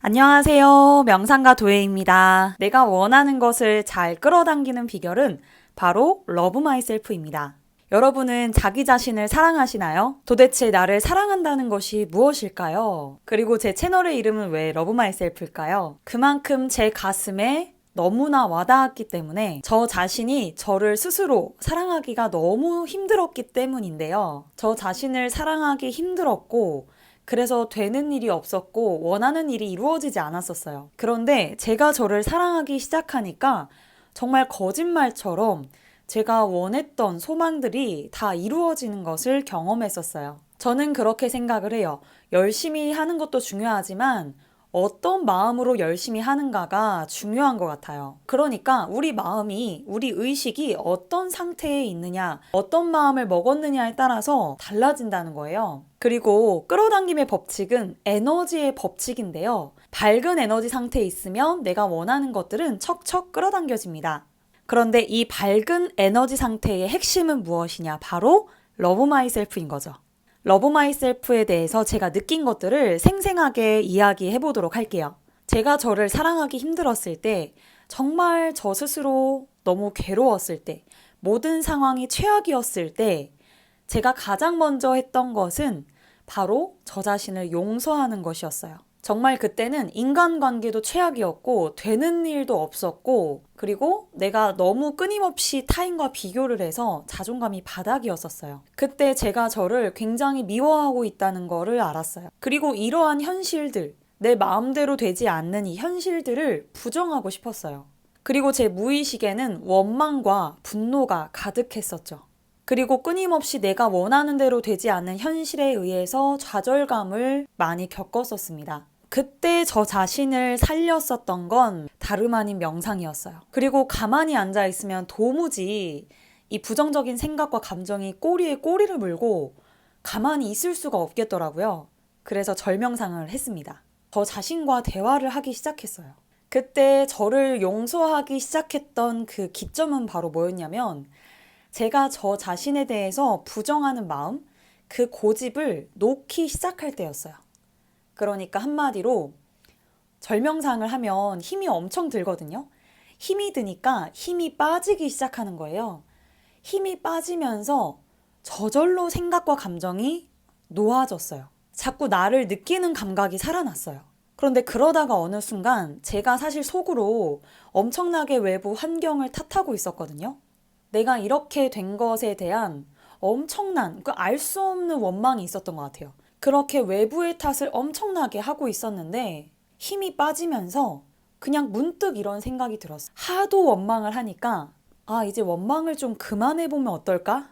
안녕하세요. 명상가 도혜입니다. 내가 원하는 것을 잘 끌어당기는 비결은 바로 러브 마이셀프입니다. 여러분은 자기 자신을 사랑하시나요? 도대체 나를 사랑한다는 것이 무엇일까요? 그리고 제 채널의 이름은 왜 러브 마이셀프일까요? 그만큼 제 가슴에 너무나 와닿았기 때문에 저 자신이 저를 스스로 사랑하기가 너무 힘들었기 때문인데요. 저 자신을 사랑하기 힘들었고 그래서 되는 일이 없었고 원하는 일이 이루어지지 않았었어요. 그런데 제가 저를 사랑하기 시작하니까 정말 거짓말처럼 제가 원했던 소망들이 다 이루어지는 것을 경험했었어요. 저는 그렇게 생각을 해요. 열심히 하는 것도 중요하지만 어떤 마음으로 열심히 하는가가 중요한 것 같아요. 그러니까 우리 마음이, 우리 의식이 어떤 상태에 있느냐, 어떤 마음을 먹었느냐에 따라서 달라진다는 거예요. 그리고 끌어당김의 법칙은 에너지의 법칙인데요. 밝은 에너지 상태에 있으면 내가 원하는 것들은 척척 끌어당겨집니다. 그런데 이 밝은 에너지 상태의 핵심은 무엇이냐? 바로 러브 마이셀프인 거죠. 러브 마이셀프에 대해서 제가 느낀 것들을 생생하게 이야기해 보도록 할게요. 제가 저를 사랑하기 힘들었을 때, 정말 저 스스로 너무 괴로웠을 때, 모든 상황이 최악이었을 때, 제가 가장 먼저 했던 것은 바로 저 자신을 용서하는 것이었어요. 정말 그때는 인간관계도 최악이었고 되는 일도 없었고 그리고 내가 너무 끊임없이 타인과 비교를 해서 자존감이 바닥이었었어요. 그때 제가 저를 굉장히 미워하고 있다는 거를 알았어요. 그리고 이러한 현실들, 내 마음대로 되지 않는 이 현실들을 부정하고 싶었어요. 그리고 제 무의식에는 원망과 분노가 가득했었죠. 그리고 끊임없이 내가 원하는 대로 되지 않는 현실에 의해서 좌절감을 많이 겪었었습니다. 그때 저 자신을 살렸었던 건 다름 아닌 명상이었어요. 그리고 가만히 앉아 있으면 도무지 이 부정적인 생각과 감정이 꼬리에 꼬리를 물고 가만히 있을 수가 없겠더라고요. 그래서 절명상을 했습니다. 저 자신과 대화를 하기 시작했어요. 그때 저를 용서하기 시작했던 그 기점은 바로 뭐였냐면 제가 저 자신에 대해서 부정하는 마음, 그 고집을 놓기 시작할 때였어요. 그러니까 한마디로 절명상을 하면 힘이 엄청 들거든요. 힘이 드니까 힘이 빠지기 시작하는 거예요. 힘이 빠지면서 저절로 생각과 감정이 놓아졌어요. 자꾸 나를 느끼는 감각이 살아났어요. 그런데 그러다가 어느 순간 제가 사실 속으로 엄청나게 외부 환경을 탓하고 있었거든요. 내가 이렇게 된 것에 대한 엄청난, 알 수 없는 원망이 있었던 것 같아요. 그렇게 외부의 탓을 엄청나게 하고 있었는데 힘이 빠지면서 그냥 문득 이런 생각이 들었어요. 하도 원망을 하니까 이제 원망을 좀 그만해보면 어떨까?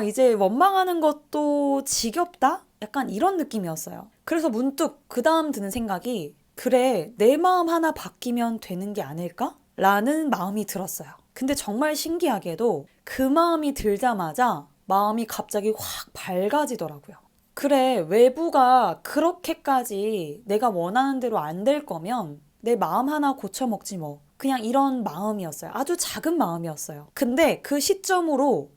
이제 원망하는 것도 지겹다? 약간 이런 느낌이었어요. 그래서 문득 그 다음 드는 생각이 그래, 내 마음 하나 바뀌면 되는 게 아닐까? 라는 마음이 들었어요. 근데 정말 신기하게도 그 마음이 들자마자 마음이 갑자기 확 밝아지더라고요. 그래, 외부가 그렇게까지 내가 원하는 대로 안 될 거면 내 마음 하나 고쳐먹지 뭐. 그냥 이런 마음이었어요. 아주 작은 마음이었어요. 근데 그 시점으로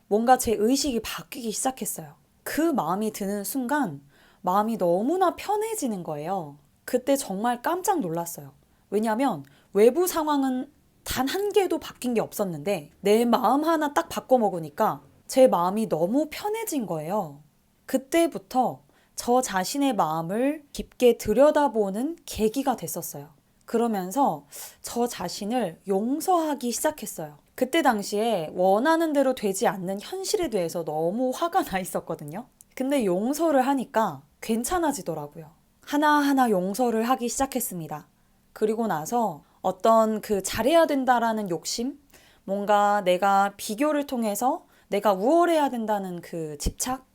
뭔가 제 의식이 바뀌기 시작했어요. 그 마음이 드는 순간 마음이 너무나 편해지는 거예요. 그때 정말 깜짝 놀랐어요. 왜냐면 외부 상황은 단 한 개도 바뀐 게 없었는데 내 마음 하나 딱 바꿔먹으니까 제 마음이 너무 편해진 거예요. 그때부터 저 자신의 마음을 깊게 들여다보는 계기가 됐었어요. 그러면서 저 자신을 용서하기 시작했어요. 그때 당시에 원하는 대로 되지 않는 현실에 대해서 너무 화가 나 있었거든요. 근데 용서를 하니까 괜찮아지더라고요. 하나하나 용서를 하기 시작했습니다. 그리고 나서 어떤 그 잘해야 된다라는 욕심, 뭔가 내가 비교를 통해서 내가 우월해야 된다는 그 집착,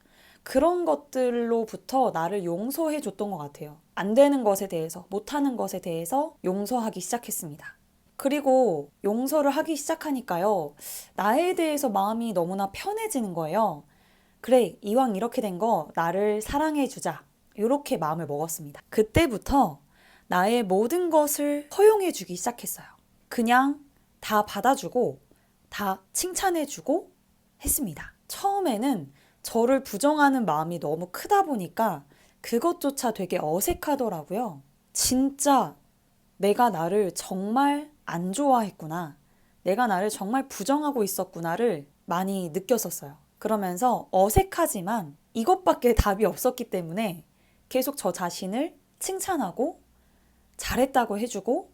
그런 것들로부터 나를 용서해 줬던 것 같아요. 안 되는 것에 대해서, 못하는 것에 대해서 용서하기 시작했습니다. 그리고 용서를 하기 시작하니까요, 나에 대해서 마음이 너무나 편해지는 거예요. 그래, 이왕 이렇게 된 거 나를 사랑해 주자. 이렇게 마음을 먹었습니다. 그때부터 나의 모든 것을 허용해 주기 시작했어요. 그냥 다 받아주고 다 칭찬해 주고 했습니다. 처음에는 저를 부정하는 마음이 너무 크다 보니까 그것조차 되게 어색하더라고요. 진짜 내가 나를 정말 안 좋아했구나. 내가 나를 정말 부정하고 있었구나를 많이 느꼈었어요. 그러면서 어색하지만 이것밖에 답이 없었기 때문에 계속 저 자신을 칭찬하고 잘했다고 해주고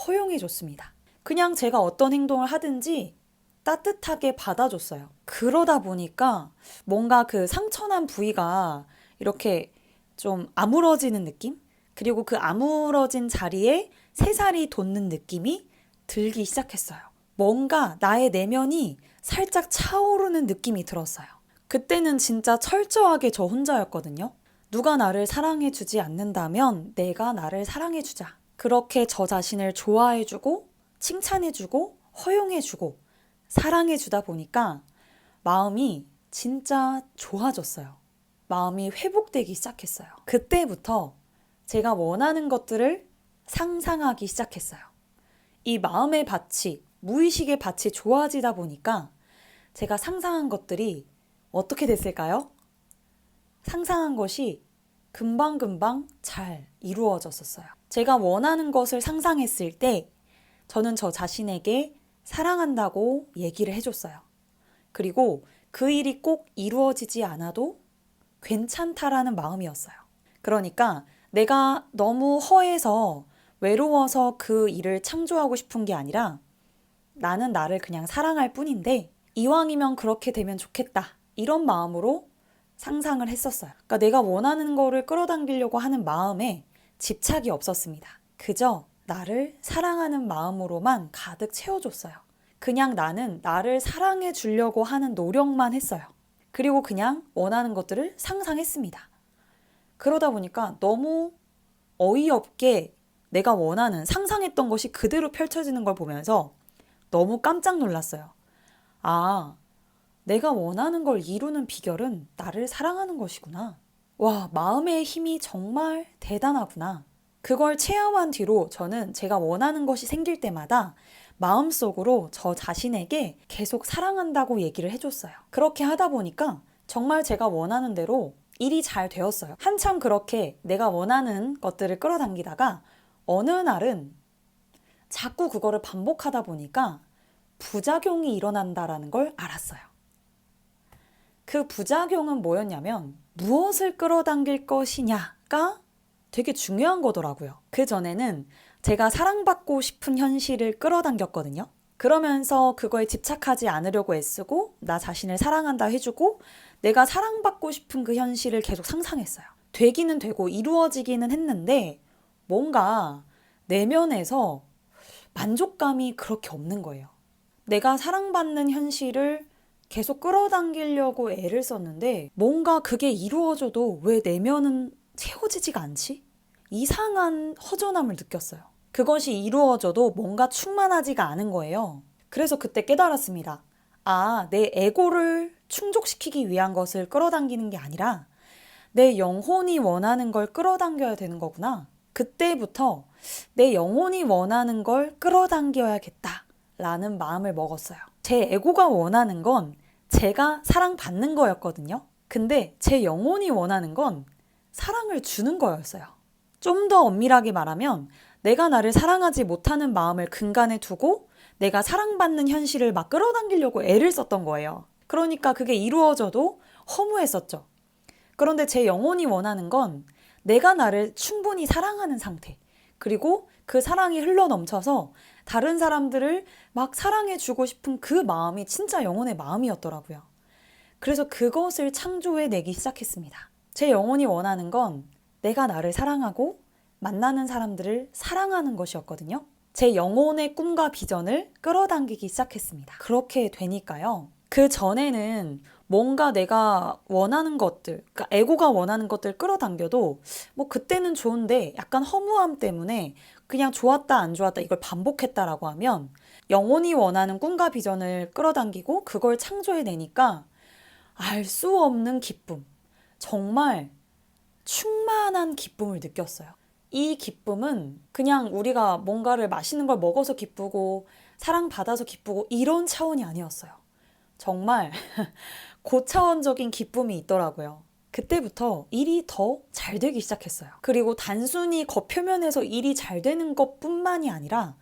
허용해줬습니다. 그냥 제가 어떤 행동을 하든지 따뜻하게 받아줬어요. 그러다 보니까 뭔가 그 상처난 부위가 이렇게 좀 아물어지는 느낌? 그리고 그 아물어진 자리에 새살이 돋는 느낌이 들기 시작했어요. 뭔가 나의 내면이 살짝 차오르는 느낌이 들었어요. 그때는 진짜 철저하게 저 혼자였거든요. 누가 나를 사랑해주지 않는다면 내가 나를 사랑해주자. 그렇게 저 자신을 좋아해주고 칭찬해주고 허용해주고 사랑해주다 보니까 마음이 진짜 좋아졌어요. 마음이 회복되기 시작했어요. 그때부터 제가 원하는 것들을 상상하기 시작했어요. 이 마음의 밭이, 무의식의 밭이 좋아지다 보니까 제가 상상한 것들이 어떻게 됐을까요? 상상한 것이 금방금방 잘 이루어졌었어요. 제가 원하는 것을 상상했을 때 저는 저 자신에게 사랑한다고 얘기를 해줬어요. 그리고 그 일이 꼭 이루어지지 않아도 괜찮다라는 마음이었어요. 그러니까 내가 너무 허해서 외로워서 그 일을 창조하고 싶은 게 아니라 나는 나를 그냥 사랑할 뿐인데 이왕이면 그렇게 되면 좋겠다. 이런 마음으로 상상을 했었어요. 그러니까 내가 원하는 거를 끌어당기려고 하는 마음에 집착이 없었습니다. 그저 나를 사랑하는 마음으로만 가득 채워줬어요. 그냥 나는 나를 사랑해 주려고 하는 노력만 했어요. 그리고 그냥 원하는 것들을 상상했습니다. 그러다 보니까 너무 어이없게 내가 원하는 상상했던 것이 그대로 펼쳐지는 걸 보면서 너무 깜짝 놀랐어요. 아, 내가 원하는 걸 이루는 비결은 나를 사랑하는 것이구나. 와, 마음의 힘이 정말 대단하구나. 그걸 체험한 뒤로 저는 제가 원하는 것이 생길 때마다 마음속으로 저 자신에게 계속 사랑한다고 얘기를 해줬어요. 그렇게 하다 보니까 정말 제가 원하는 대로 일이 잘 되었어요. 한참 그렇게 내가 원하는 것들을 끌어당기다가 어느 날은 자꾸 그거를 반복하다 보니까 부작용이 일어난다라는 걸 알았어요. 그 부작용은 뭐였냐면 무엇을 끌어당길 것이냐가 되게 중요한 거더라고요. 그 전에는 제가 사랑받고 싶은 현실을 끌어당겼거든요. 그러면서 그거에 집착하지 않으려고 애쓰고 나 자신을 사랑한다 해주고 내가 사랑받고 싶은 그 현실을 계속 상상했어요. 되기는 되고 이루어지기는 했는데 뭔가 내면에서 만족감이 그렇게 없는 거예요. 내가 사랑받는 현실을 계속 끌어당기려고 애를 썼는데 뭔가 그게 이루어져도 왜 내면은 채워지지가 않지? 이상한 허전함을 느꼈어요. 그것이 이루어져도 뭔가 충만하지가 않은 거예요. 그래서 그때 깨달았습니다. 아, 내 에고를 충족시키기 위한 것을 끌어당기는 게 아니라 내 영혼이 원하는 걸 끌어당겨야 되는 거구나. 그때부터 내 영혼이 원하는 걸 끌어당겨야겠다 라는 마음을 먹었어요. 제 에고가 원하는 건 제가 사랑받는 거였거든요. 근데 제 영혼이 원하는 건 사랑을 주는 거였어요. 좀 더 엄밀하게 말하면 내가 나를 사랑하지 못하는 마음을 근간에 두고 내가 사랑받는 현실을 막 끌어당기려고 애를 썼던 거예요. 그러니까 그게 이루어져도 허무했었죠. 그런데 제 영혼이 원하는 건 내가 나를 충분히 사랑하는 상태. 그리고 그 사랑이 흘러넘쳐서 다른 사람들을 막 사랑해주고 싶은 그 마음이 진짜 영혼의 마음이었더라고요. 그래서 그것을 창조해내기 시작했습니다. 제 영혼이 원하는 건 내가 나를 사랑하고 만나는 사람들을 사랑하는 것이었거든요. 제 영혼의 꿈과 비전을 끌어당기기 시작했습니다. 그렇게 되니까요. 그 전에는 뭔가 내가 원하는 것들, 그러니까 에고가 원하는 것들 끌어당겨도 뭐 그때는 좋은데 약간 허무함 때문에 그냥 좋았다 안 좋았다 이걸 반복했다라고 하면 영혼이 원하는 꿈과 비전을 끌어당기고 그걸 창조해내니까 알 수 없는 기쁨, 정말 충만한 기쁨을 느꼈어요. 이 기쁨은 그냥 우리가 뭔가를 맛있는 걸 먹어서 기쁘고 사랑받아서 기쁘고 이런 차원이 아니었어요. 정말 고차원적인 기쁨이 있더라고요. 그때부터 일이 더 잘 되기 시작했어요. 그리고 단순히 겉표면에서 일이 잘 되는 것뿐만이 아니라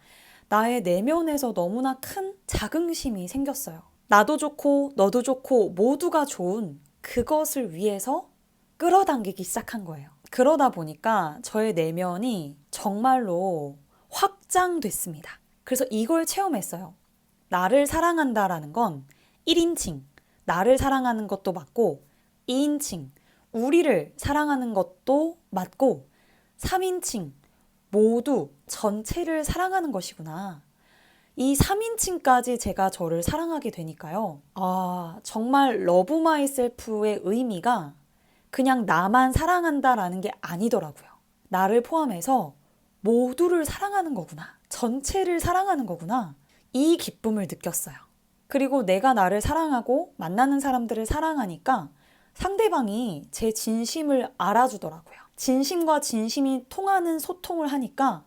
나의 내면에서 너무나 큰 자긍심이 생겼어요. 나도 좋고 너도 좋고 모두가 좋은 그것을 위해서 끌어당기기 시작한 거예요. 그러다 보니까 저의 내면이 정말로 확장됐습니다. 그래서 이걸 체험했어요. 나를 사랑한다라는 건 1인칭, 나를 사랑하는 것도 맞고 2인칭, 우리를 사랑하는 것도 맞고 3인칭, 모두 전체를 사랑하는 것이구나. 이 3인칭까지 제가 저를 사랑하게 되니까요. 정말 러브 마이셀프의 의미가 그냥 나만 사랑한다라는 게 아니더라고요. 나를 포함해서 모두를 사랑하는 거구나. 전체를 사랑하는 거구나. 이 기쁨을 느꼈어요. 그리고 내가 나를 사랑하고 만나는 사람들을 사랑하니까 상대방이 제 진심을 알아주더라고요. 진심과 진심이 통하는 소통을 하니까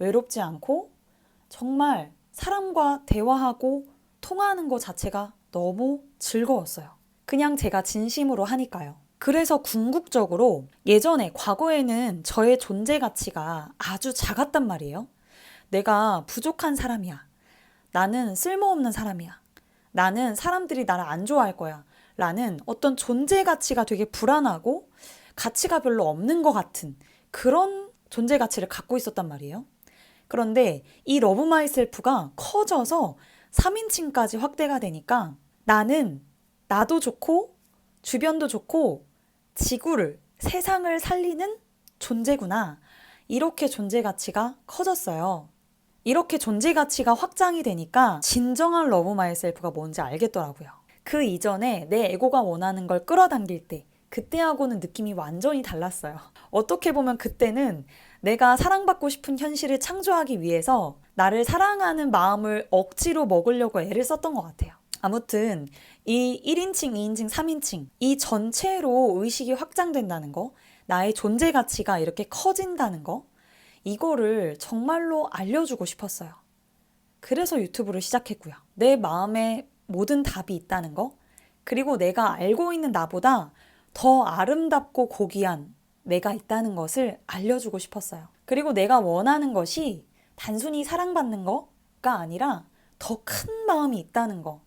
외롭지 않고 정말 사람과 대화하고 통하는 것 자체가 너무 즐거웠어요. 그냥 제가 진심으로 하니까요. 그래서 궁극적으로 예전에 과거에는 저의 존재 가치가 아주 작았단 말이에요. 내가 부족한 사람이야. 나는 쓸모없는 사람이야. 나는 사람들이 나를 안 좋아할 거야. 라는 어떤 존재 가치가 되게 불안하고 가치가 별로 없는 것 같은 그런 존재 가치를 갖고 있었단 말이에요. 그런데 이 러브 마이셀프가 커져서 3인칭까지 확대가 되니까 나는 나도 좋고 주변도 좋고 지구를, 세상을 살리는 존재구나. 이렇게 존재 가치가 커졌어요. 이렇게 존재 가치가 확장이 되니까 진정한 러브 마이셀프가 뭔지 알겠더라고요. 그 이전에 내 에고가 원하는 걸 끌어당길 때 그때하고는 느낌이 완전히 달랐어요. 어떻게 보면 그때는 내가 사랑받고 싶은 현실을 창조하기 위해서 나를 사랑하는 마음을 억지로 먹으려고 애를 썼던 것 같아요. 아무튼 이 1인칭, 2인칭, 3인칭 이 전체로 의식이 확장된다는 거, 나의 존재 가치가 이렇게 커진다는 거, 이거를 정말로 알려주고 싶었어요. 그래서 유튜브를 시작했고요. 내 마음에 모든 답이 있다는 거, 그리고 내가 알고 있는 나보다 더 아름답고 고귀한 내가 있다는 것을 알려주고 싶었어요. 그리고 내가 원하는 것이 단순히 사랑받는 거가 아니라 더 큰 마음이 있다는 거.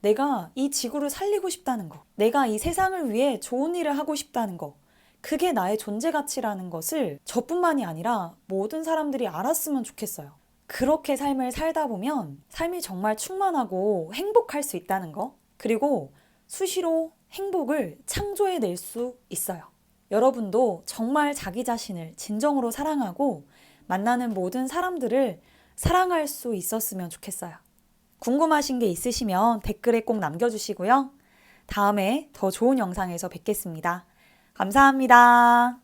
내가 이 지구를 살리고 싶다는 거. 내가 이 세상을 위해 좋은 일을 하고 싶다는 거. 그게 나의 존재 가치라는 것을 저뿐만이 아니라 모든 사람들이 알았으면 좋겠어요. 그렇게 삶을 살다 보면 삶이 정말 충만하고 행복할 수 있다는 거. 그리고 수시로 행복을 창조해낼 수 있어요. 여러분도 정말 자기 자신을 진정으로 사랑하고 만나는 모든 사람들을 사랑할 수 있었으면 좋겠어요. 궁금하신 게 있으시면 댓글에 꼭 남겨주시고요. 다음에 더 좋은 영상에서 뵙겠습니다. 감사합니다.